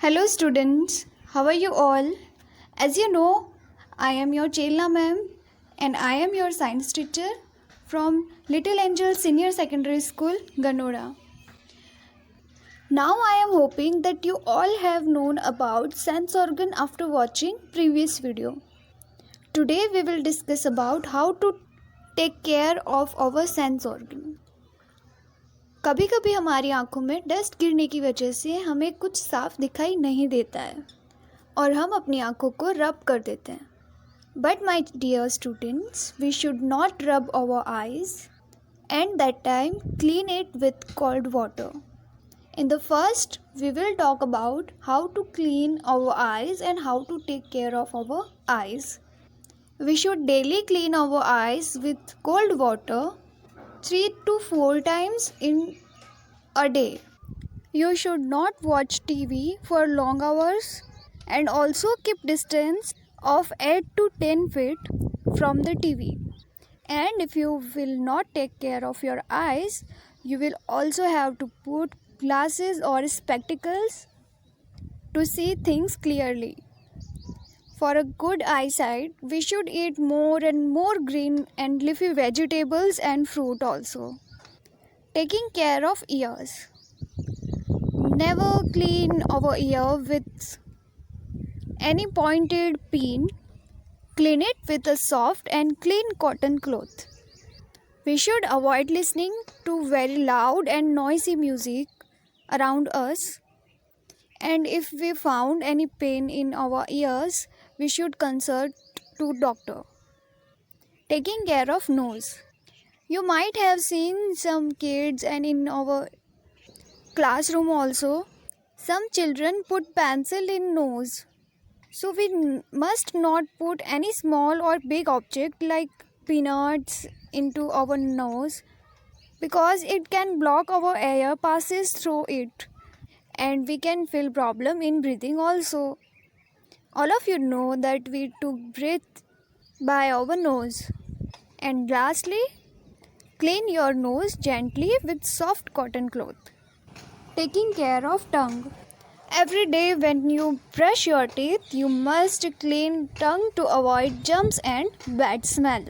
Hello students, how are you all? As you know, I am your Chelna ma'am and I am your science teacher from Little Angel Senior Secondary School, Ganoda. Now I am hoping that you all have known about sense organ after watching previous video. Today we will discuss about how to take care of our sense organ. कभी कभी हमारी आंखों में dust गिरने की वजह से हमें कुछ साफ दिखाई नहीं देता है और हम अपनी आंखों को रब कर देते हैं. But my dear students, we should not rub our eyes and that time clean it with cold water. In the first, we will talk about how to clean our eyes and how to take care of our eyes. We should daily clean our eyes with cold water 3 to 4 times in a day. You should not watch TV for long hours and also keep distance of 8 to 10 feet from the TV. And if you will not take care of your eyes, you will also have to put glasses or spectacles to see things clearly. For a good eyesight, we should eat more and more green and leafy vegetables and fruit also. Taking care of ears. Never clean our ear with any pointed pin. Clean it with a soft and clean cotton cloth. We should avoid listening to very loud and noisy music around us, and if we found any pain in our ears, we should consult to doctor. Taking care of nose. You might have seen some kids, and in our classroom also, some children put pencil in nose. So we must not put any small or big object like peanuts into our nose, because it can block our air passes through it and we can feel problem in breathing also. All of you know that we to breathe by our nose. And lastly, clean your nose gently with soft cotton cloth. Taking care of tongue. Every day when you brush your teeth, you must clean tongue to avoid germs and bad smell.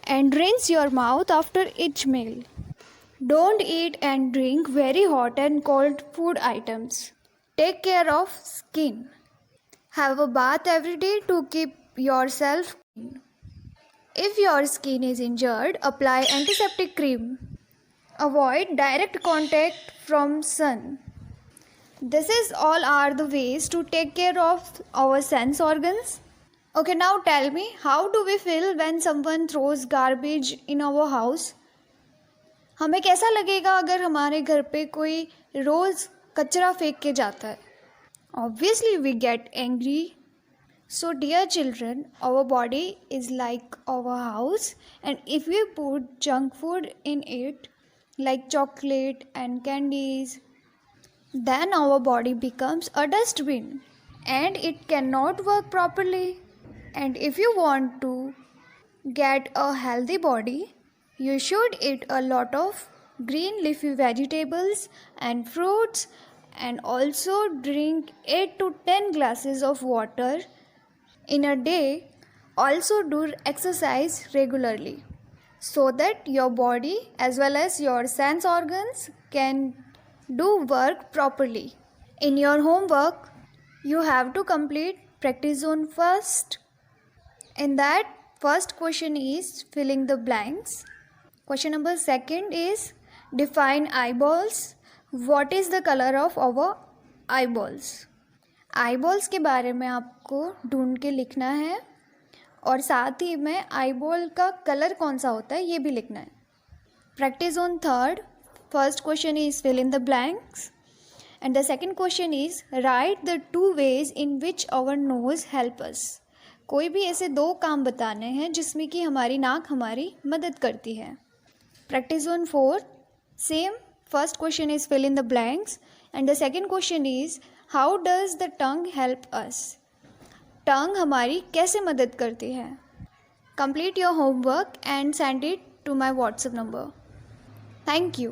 And rinse your mouth after each meal. Don't eat and drink very hot and cold food items. Take care of skin. Have a bath every day to keep yourself clean. If your skin is injured, apply antiseptic cream. Avoid direct contact from sun. This is all are the ways to take care of our sense organs. Okay, now tell me, how do we feel when someone throws garbage in our house? हमें कैसा लगेगा अगर हमारे घर पे कोई रोज़ कचरा फेंक के जाता है? Obviously we get angry. So dear children, our body is like our house, and if we put junk food in it like chocolate and candies, then our body becomes a dustbin and it cannot work properly. And if you want to get a healthy body, you should eat a lot of green leafy vegetables and fruits, and also drink 8 to 10 glasses of water in a day. Also do exercise regularly so that your body as well as your sense organs can do work properly. In your homework, you have to complete practice zone first. In that, first question is filling the blanks. Question number second is define eyeballs. What is the color of our eyeballs? Eyeballs के बारे में आपको ढूंढ के लिखना है और साथ ही में eyeball का कलर कौन सा होता है ये भी लिखना है. Practice on third. First question is fill in the blanks. And the second question is write the 2 ways in which our nose help us. कोई भी ऐसे 2 काम बताने हैं जिसमें कि हमारी नाक हमारी मदद करती है. Practice on 4. Same. First question is fill in the blanks and the second question is how does the tongue help us. Tongue हमारी कैसे मदद करती है. Complete your homework and send it to my WhatsApp number. Thank you.